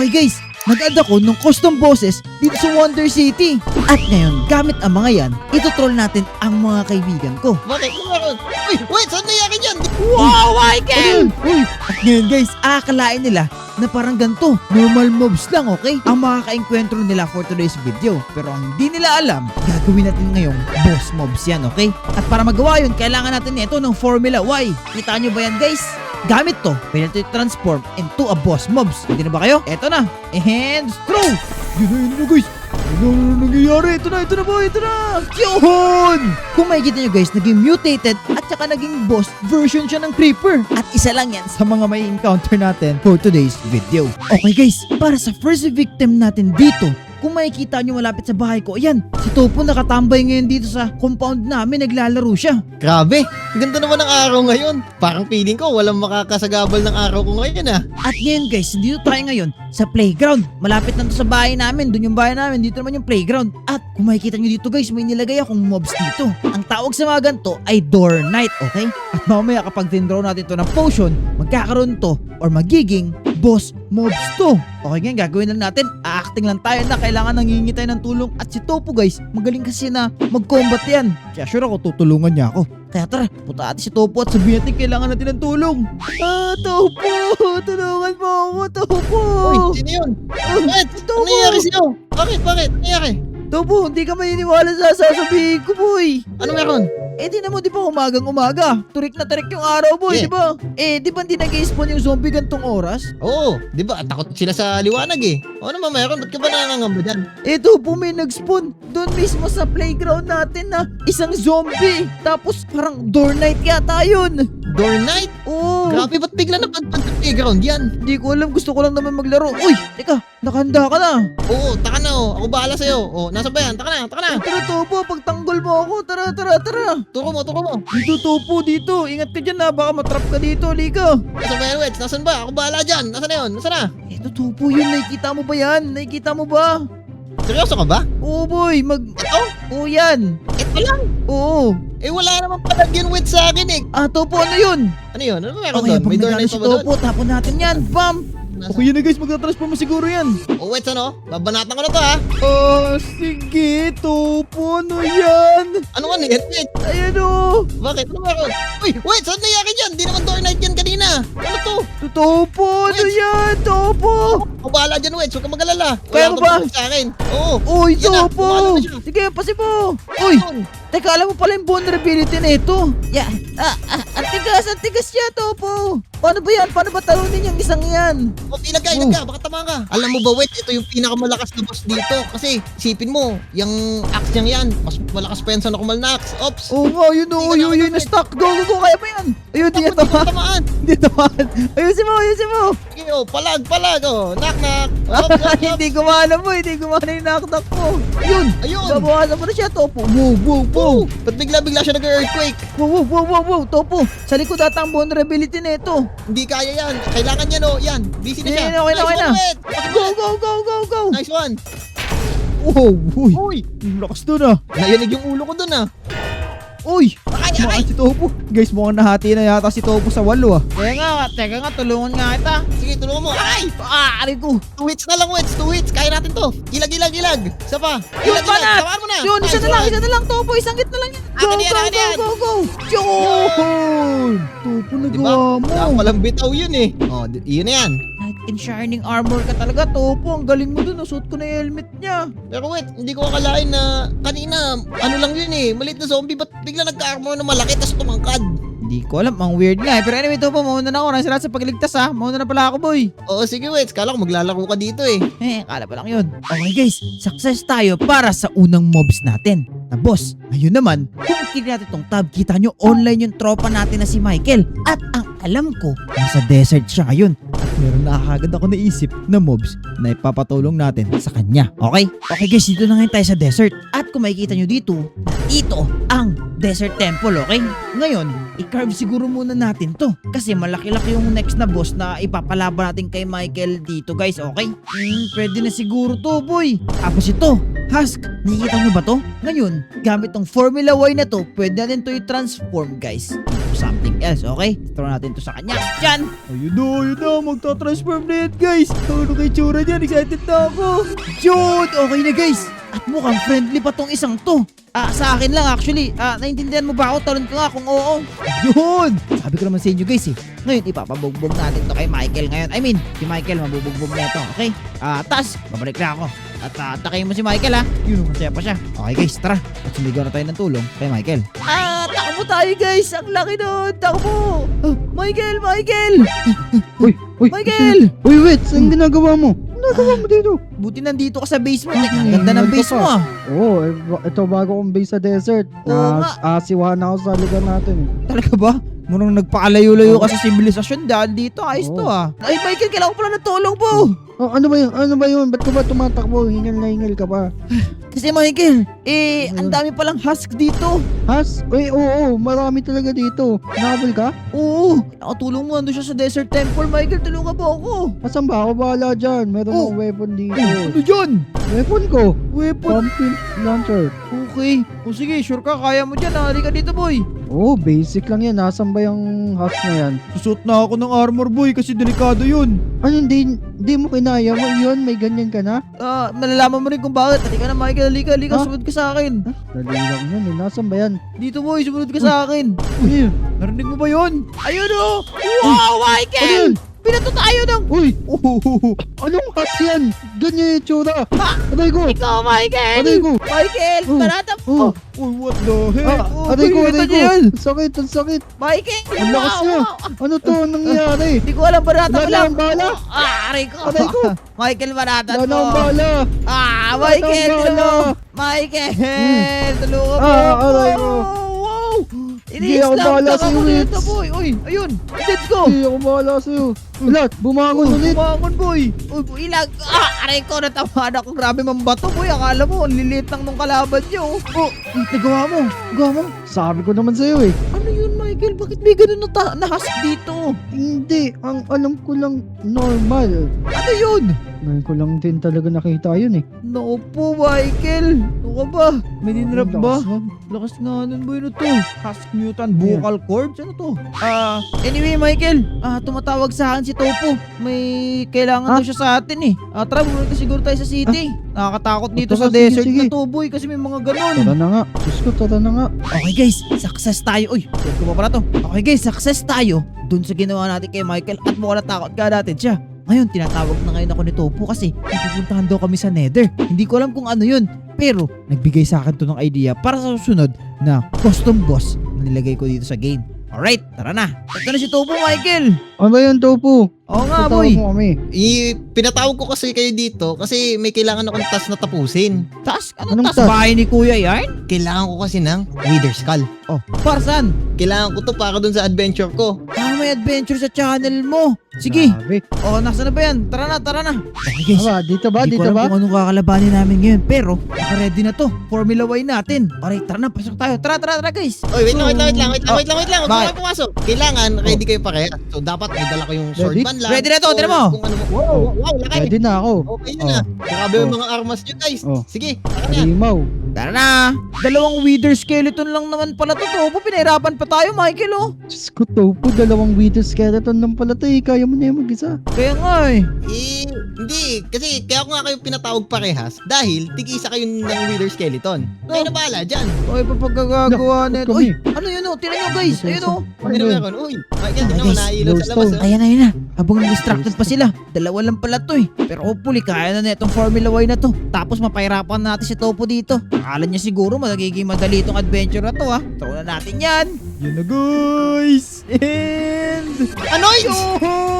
Okay guys, nag-add ako ng custom bosses dito sa Wonder City. At ngayon, gamit ang mga yan, itutroll natin ang mga kaibigan ko. Bakit? Ano meron? Uy, wait, saan nangyari dyan? Wow, Michael! At ngayon guys, akalain nila na parang ganito, normal mobs lang, okay? Ang makaka-enkwentro nila for today's video. Pero ang hindi nila alam, gagawin natin ngayong boss mobs yan, okay? At para magawa yun, kailangan natin ito ng Formula Y. Kita nyo ba yan guys? Gamit to, pwede ito i-transform into a boss mobs. Hindi na ba kayo? Eto na. And throw! Yun na guys. Ano nangyayari? Ito na boy, ito na! Yun! Kung makikita nyo guys, naging mutated at saka naging boss version siya ng Creeper. At isa lang yan sa mga may encounter natin for today's video. Okay guys, para sa first victim natin dito, kung makikita nyo malapit sa bahay ko, ayan, si Topo nakatambay ngayon dito sa compound namin, naglalaro siya. Grabe, ganda naman ng araw ngayon. Parang feeling ko walang makakasagabal ng araw ko ngayon ah. At ngayon guys, dito tayo ngayon sa playground. Malapit na to sa bahay namin, dun yung bahay namin, dito naman yung playground. At kung makikita nyo dito guys, may nilagay akong mobs dito. Ang tawag sa mga ganito ay Door Knight, okay? At mamaya kapag tindraw natin to ng potion, magkakaroon to or magiging boss mobs to. Okay ngayon, gagawin lang natin. A-acting lang tayo na kailangan nangingi tayo ng tulong. At si Topo guys, magaling kasi na mag-combat yan. Kaya sure ako, tutulungan niya ako. Kaya tara, punta natin si Topo at sabihin natin kailangan natin ng tulong. Topo! Tulungan mo ako, Topo! Uy, sino yun? Wait, ano Topo! nangyari sa'yo? Bakit? Ano nangyari? Topo, hindi ka maniniwala sa sasabihin ko, boy. Ano meron? Di na mo, di ba umagang-umaga? Turik na tarik yung araw, boy, Yeah. di ba? Di ba hindi nag-i-spawn yung zombie gantong oras? Oo, di ba? Takot sila sa liwanag eh. O ano ba meron? Ba't ka ba nangangamba dyan? Topo, may nag-spawn doon mismo sa playground natin na isang zombie. Tapos parang door knight yata yun. Door Knight? Oo. Grabe, ba't bigla napadpad sa playground yan? Hindi ko alam, gusto ko lang naman maglaro. Uy, teka, nakahanda ka na. Oo, taka na oh. Ako bahala sa'yo. Oh, nasa ba yan? Taka na. Tara, Topo, pagtanggol mo ako. Tara. Turo mo. Dito, Topo, dito. Ingat ka dyan na, baka matrap ka dito. Liga. Nasa ba yan, Wets? Nasaan ba? Ako bahala dyan. Nasaan na yun? Nasaan na? Ito, Topo, yun. Nakikita mo ba yan? Nakikita mo ba? Seryoso ka ba? Oo, boy. Ito? Oo, yan. Ito lang? Oo. Wala naman palag yun, Wets, sa akin eh. Topo, ano yun? Ano yun? Ano meron Okay, doon? pag May Door nagano Knight si pa ba doon? Topo, tapon natin yan. Bam! Nasa- yun na guys, magtatransform mo siguro yan. Oh, Wets, ano? Babanatan ko na to ha. Sige, Topo, ano yan? Ano ka niyan, Wets? Ayan o. Bakit? Ano meron? Uy, Wets, ano nangyari dyan? Di naman Door Knight yan kanina. Ano to? Topo, ano Wait. yan, Topo? Ako bahala dyan, Wets. Huwag ka mag-alala. Kaya mo ba? Wala sa akin. Oo. Uy, Yan na, Topo. kumalo na siya. Sige, pasin mo. Uy, Yun. teka, alam mo pala yung vulnerability na ito. Ang tigas niya, Topo. Paano ba yan? Paano ba talunin yung isang yan? Oh, ilag ka. Baka tama ka. Alam mo ba, Wets, ito yung pinakamalakas na boss dito. Kasi, isipin mo, yung axe niyang yan, mas malakas pa yan sa normal na axe. Ops. Oo nga, yun o. Hindi ka Yun, na- na-stuck. Go, kaya pa yan. Ayun, di Hindi ito. ko tamaan. Hindi tamaan. Ayusin mo. Sige, oh, palag, oh. Knock. Ops. Hindi gumana mo, hindi gumana yung knock-knock mo. Yun, Ayun. babawasan mo na siya, Topo. Wow. Oh, ba't bigla siya nag-earthquake? Wow, Topo. Sa likod ata ang vulnerability na ito. Hindi kaya yan. Kailangan yan, oh. Yan. Busy na siya. Okay na. Nice one, Wets. Go. Nice one. Oh, uy. Uy, Ang lakas doon ah. nayanig yung ulo ko dun ah. Uy, Ay. si Topo. Guys, mukhang nahati na yata si Topo sa 8 ah. Teka nga, tulungan nga kita. Sige, tulungan mo. Ay! Aray ko. 2 hits na lang, Wets. 2 hits. Kaya natin to. Ilag. Isa pa. Yun Ilag. pa na. Tamaan mo na. Yun, isa Nice na one. lang, Topo. Isang hit na lang yan. Akin yan. Go. Yun! Topo, Diba? nagawa mo. Walang bitaw yun eh. Oh, yun na yan. Knight in shining armor ka talaga, Topo. Ang galing mo dun. Nasuot ko na yung helmet niya. Pero wait, hindi ko akalain na kanina, ano lang yun eh. Maliit na zombie, ba't bigla nagka-armor na malaki tas tumangkad? Hindi ko alam. Ang weird nga eh. Pero anyway, Topo, mauna na ako. Nasa lahat sa pagligtas ha. Mauna na pala ako, boy. Oo, sige wait. Kala ko maglalaro ka dito eh. Kala pa lang yun. Okay guys, success tayo para sa unang mobs natin. Na boss, ayun naman, kung i-click natin tong tab, kita nyo online yung tropa natin na si Michael. At ang alam ko, nasa desert siya ngayon. At meron na agad ako naisip na mobs na ipapatulong natin sa kanya. Okay? Okay guys, dito na ngayon tayo sa desert. At kung makikita nyo dito, ito ang desert temple, okay? Ngayon, i-carve siguro muna natin to. Kasi malaki-laki yung next na boss na ipapalaban natin kay Michael dito guys, okay? Pwede na siguro to, boy. Tapos ito, Husk, nakikita nyo ba to? Ngayon, gamit tong Formula Y na to, pwede natin to i-transform guys into something Yes, okay. Throw natin to sa kanya. Diyan. Ayun na. Magta-transform na yan, guys. Ano kay tsura niyan? Excited na ako. Yun. Okay na, guys. At mukhang friendly pa tong isang to. Sa akin lang actually. Naintindihan mo ba ako? Talon ka nga kung oo. Yun! Sabi ko naman sa inyo guys eh. Ngayon ipapabugbog natin to kay Michael ngayon. I mean, si Michael mabubugbog na ito. Okay? Tas, babalik na ako. At takayin mo si Michael ha. Yun, masaya pa siya. Okay guys, tara. At sumigaw na tayo ng tulong kay Michael. Takbo tayo guys. Ang laki nun. Takbo. Michael! Uy, Michael! Uy, wait, saan ginagawa mo? Ano ginagawa mo dito? Buti nandito ka sa base mo. Ang ganda ng base mo ah. Oo, ito bago kong base sa desert. Oo nga. Asiwahan ako sa lugar natin. Talaga ba? Munang nagpakalayo-layo ka sa sibilisasyon dahil dito. Ayos to Oo. ah. Ay Michael, kailangan ko pala ng tulong po. Oh, ano ba yun? Ano ba yun? Ba't ka ba tumatakbo? Hingal na hingal ka pa. Kasi Michael, ang dami palang husk dito. Has? Uy, oo, marami talaga dito. Nakabal ka? Oo, nakatulong mo. Ando siya sa desert temple. Michael, tulungan mo ako. Asan ba? Ako bahala dyan. Meron Oh. akong weapon dito. Ano dyan? Weapon ko? Weapon. Pumpkin launcher. Okay. O sige, sure ka. Kaya mo dyan. Halika dito, boy. Oo, basic lang yan. Nasaan ba yung husk na yan? Susot na ako ng armor, boy, kasi delikado yun. Ano, hindi mo kinaya mo yun? May ganyan ka na? Malalaman mo rin kung bakit. Halika na, Michael. Halika. Ah? Sumunod ka sa akin. Dali lang yun eh. Nasaan ba yan? Dito, boy. Sumunod ka sa akin. Uy, Narinig mo ba yun? Ayun, oh. Wow, ano Michael! yan? Pinato tayo ng... Uy, Oh, anong husk yan? Ganyan yung tsura. Aray ko! Ikaw, Michael! Aray ko! Michael, Oh. barata Oh. Oh, what the heck? Aray ko, kita aray ko! niya yan. Ang sakit, ang sakit! Michael, Ang lakas niya! Ano to? Anong nangyayari? Hindi ko alam, barata Wala ko na lang. ang bala! Aray ko. Aray ko! Michael, barata Wala na mo. ang bala! Michael, Wala na ang tulungan mo. bala. Michael, tulungan mo. Aray ko! Wow. Hindi ako bahala Iniislam sa'yo, ako dito, Wits. boy. Uy, ayun. Let's go. Hindi ako bahala sa'yo! Wala! Bumangon ulit! Bumangon, boy. Uy, ilag. Aray ko, natamaan ako. Grabe mambato, boy. Akala mo, ang liliit lang nung kalaban niyo. Nagawa mo. Nagawa mo. Sabi ko naman sa'yo eh! Ano yun, Michael? Bakit may ganun na husk dito? Hindi! Ang alam ko lang normal. Ano yun? Ngayon ko lang din talaga nakita yun eh. Naku po, Michael. Ano ka ba? May dinrap Ang ba? lakas nun. Lakas nga nun, boy. Ano to? Husk mutant vocal cords? Ano to? Anyway, Michael. Tumatawag sa akin si Topo. May kailangan daw siya sa atin eh. Tara, bumunod ka siguro tayo sa city. Nakakatakot dito sa Tara, desert sige. na to, boy. Kasi may mga ganun. Tara na nga! Diyos ko, tara na nga! Okay guys, success tayo. Uy, huwag ko pa pala to. Okay guys, success tayo dun sa ginawa natin kay Michael at mukhang natakot ka natin siya. Ngayon, tinatawag na ngayon ako ni Topo kasi pupuntahan daw kami sa Nether. Hindi ko alam kung ano yun. Pero, nagbigay sa akin to ng idea para sa susunod na custom boss na nilagay ko dito sa game. Alright, tara na. Ito na si Topo, Michael. Ano ba yun, Topo? Oo nga, Tatawag boy. mo kami. Pinatawag ko kasi kayo dito kasi may kailangan akong task na tapusin. Tas, Anong anong tas? tas? Bahay ni Kuya Yarn? Kailangan ko kasi ng Wither Skull. Oh, para saan? Kailangan ko to para dun sa adventure ko. May adventure sa channel mo. Sige. Grabe. Oh, nasa na ba yan? Tara na, tara na. Okay guys, Aba, dito ba? hindi ko Dito alam ba? kung anong kakalabanin namin ngayon. Pero, naka-ready na to. Formula Y natin. Alright, tara na. Pasok tayo. Tara, tara, tara guys. Oy, wait lang. Huwag Bakit? mo pumasok. Kailangan ready kayo pareha. So dapat may dala kayong sword Ready? man lang. Ready na to, or tira mo. Kung ano mo. Wow, laki. Ready na ako. Okay na na. Grabe yung Oh. mga armas nyo guys. Oh. Sige, tara na. Limaw. Tara na. Dalawang wither skeleton lang naman pala to. Topo, pinahirapan pa tayo, Michael, oh. Diyos ko, Topo. Dalawang wither skeleton lang pala to eh. Kaya mo na yung mag-isa. Kaya nga eh. Hindi. Kasi kaya ko nga kayo pinatawag parehas dahil tig-isa kayo ng Wither Skeleton. Kayo na bahala dyan. Okay, pa pagkagagawa Nak, nito. kami. Uy, ano yun, oh. Tingnan nyo, guys. Ayun, oh. Ano na meron? Uy, Michael, tingnan mo, Guys, nailaw sa labas. glowstone. Oh. Ayan na. Habang distracted pa sila. Dalawa lang pala to eh. Pero hopefully, kaya na itong Formula Y na to. Tapos mapahirapan natin si Topo dito. Akala niya siguro magiging madali itong adventure na to, ha. Throw na natin yan. Yan na, guys. And... Ano yun?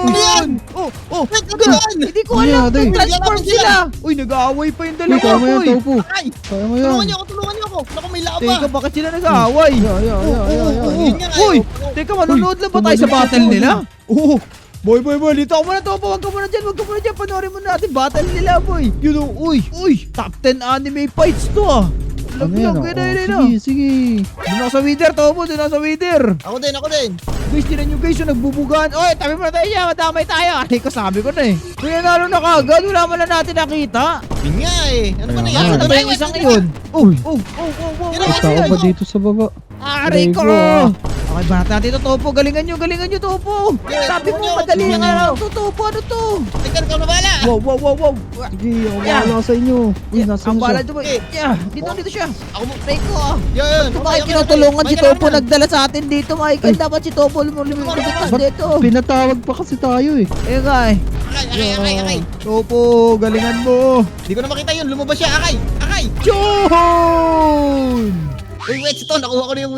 Ano yan? Oh. Nagkagalan! Hindi ko Ano alam. yan, Day? Nag-transform sila. Uy, nag-aaway pa yung Uy, dalawa, kaya mo yan, boy. Topo. Ay! Kaya mo yan. Tulungan niyo ako! Naku, may lava! Teka, bakit sila nag-aaway? Yeah. Yun nga, Uy, ayaw. teka, manonood lang ba tayo sa tumalikod battle ako. nila? Oo. Boy, dito ako muna, Topo. Wag ka muna dyan. Panoorin mo natin battle nila, boy. You know, uy. Top 10 anime fights to, ah. Ano yan? Sige. Doon ako sa Wither, Topo. Doon ako sa Wither. Ako din. Guys, tinan nyo guys, yung nagbubugaan. Oy, tabi mo na tayo dyan. Madamay tayo. Ay, sabi ko na eh. Kuya, nalo na kagad. Wala man lang natin nakita. Yun nga eh. Ano ba Kaya nangyari? nga. Ano ba yung isang iyon? Uy. Oh. Ano May ba tao yan? ba dito sa baba? Aray ko! Aray ko, ah. Okay, banat natin ito, Topo. Galingan nyo, Topo. Yeah, Sabi tulungan mo, nyo, madali tulungan ang nyo. araw. Topo, ano to? Ikaw na bala. Wow. Sige, ako Yeah. bahala sa inyo. Uy, nasa Ang na bala siya? ito ba? Eh. Yeah, dito siya. Ako mo. Try ko. Yun. Bakit kinutulungan si Topo nagdala sa atin dito, Michael? Dapat si Topo lumilipas dito. Pinatawag pa kasi tayo eh. Eh, guy. Akay. Topo, galingan mo. Hindi ko na makita yun. Lumabas siya. Akay. John! Uy, wait. Ito. Nakuha ko na yung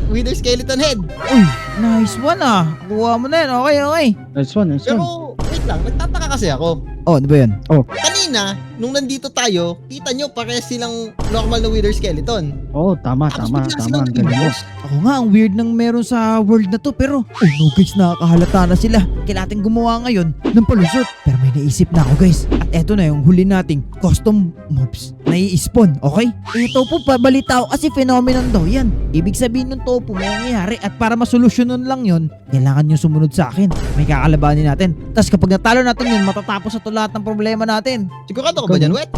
wither skeleton head. Uy, nice one ah. Kuha mo na yan. Okay. Nice one. Pero, wait lang. Nagtataka kasi ako. Oh, ano ba yan? Kanina, nung nandito tayo, kita nyo parehas silang normal na wither skeleton. Oh, tama. Tapos bigla Tama. silang Ang galing mo. tumibos. Ako nga, ang weird ng meron sa world na to. Pero, oh no guys, nakakahalata na sila. Kailangan natin gumawa ngayon ng palusot. Pero may naisip na ako guys. At eto na yung huli nating custom mobs na i-spawn, okay? Ito po, pabalita ko kasi phenomenon daw yan. Ibig sabihin ng topo may nangyayari at para masolusyonan lang yon, kailangan nyo sumunod sa akin. May kakalabanin natin. Tapos kapag natalo natin yun, matatapos na to lahat ng problema natin. Sigurado ka ba dyan, wet?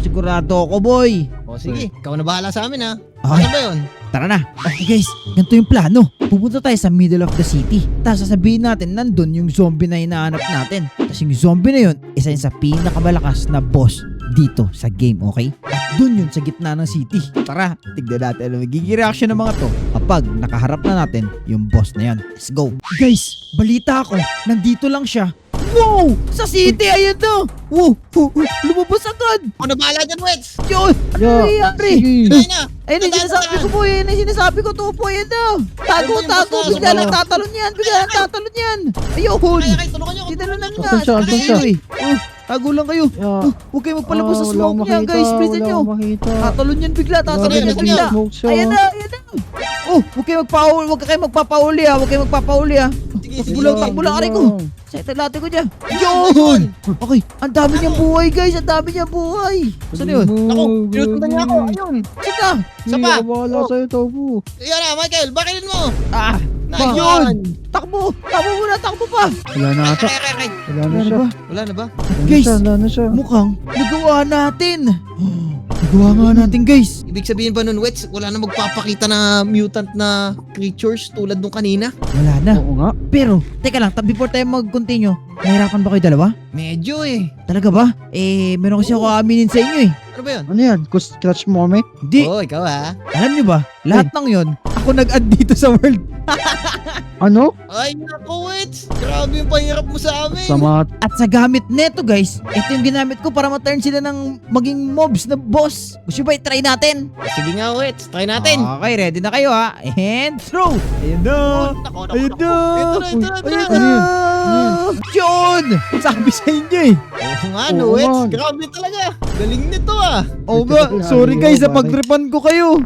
Sigurado ako, boy. O sige, ikaw na bahala sa amin ha. Okay. Ano ba yun? Tara na. Okay guys, ganito yung plano. Pupunta tayo sa middle of the city. Tapos sasabihin natin, nandun yung zombie na hinahanap natin. Tapos yung zombie na yun, isa yun sa pinakamalakas na boss dito sa game, okay? At dun yun sa gitna ng city. Tara, tignan natin ano magiging reaction ng mga to kapag nakaharap na natin yung boss na yun. Let's go. Guys, balita ko, nandito lang siya. Wow! Sa city, ayan na! Wow! Lumabas agad! Ako na bahala dyan, wets! Yun! Ano Yeah, nangyayari? sige. Ayun na! Ayun yung sinasabi ko po, ayun yung sinasabi ko, Topo, ayun na. Tago, Ayun ba yung boss na- bigla lang tatalon yan, Ayun! Akay, tulungan nyo ako. Tinalunan nga. Asan siya? Asan siya? Tago lang kayo. Yeah. Huwag kayo magpalabas sa Wala smoke akong niya, makita, guys. Please wala nyo. akong makita. Tatalon yan bigla, tatalon Saan yan yun? bigla. Smoke siya. Ayan na. Oh, huwag kayo magpapauli ha. Sige, Takbo lang, aray ko. Sa italate ko dyan. Yun! Okay, ang dami niyang buhay, guys. Ang dami niyang buhay. Saan yun? Ako, pinutuntan niya ako. Ayun. Saan ka? Isa pa. Hindi ako bahala sa'yo, Tofu. Yan na, Michael, bakilin mo. Ah, Nice yun. one. Takbo muna, takbo pa. Wala na ata. Akay. Wala na Ano siya. ba? Wala na ba? Guys, Wala na siya. mukhang nagawa natin. Nagawa nga natin, guys. Ibig sabihin ba nun, wets, wala na magpapakita na mutant na creatures tulad nung kanina? Wala na. Oo nga. Pero, teka lang, before tayo mag-continue, nahirapan ba kayo dalawa? Medyo eh. Talaga ba? Meron kasi ako aminin sa inyo eh. Ano ba yun? Ano yan? Scratch mo kami? Hindi. Oh, ikaw ha? Alam nyo ba, lahat ng yon, ako nag-add dito sa world. Ano? Ay, naku, wets. Grabe yung pahirap mo sa amin. Sama. At sa gamit neto guys, ito yung ginamit ko para ma-turn sila ng maging mobs na boss. Gusto ba i-try natin? Sige nga, wets. Try natin. Okay, ready na kayo ha? And throw! Ayun na! Naku. Ayun na! Ito na. Ano Ayun yun? na! Yun! Sabi sa inyo eh! Oo nga, no, Oo wets. nga. Grabe talaga. Galing nito ah. Oo nga, sorry guys sa pagtripan ko kayo.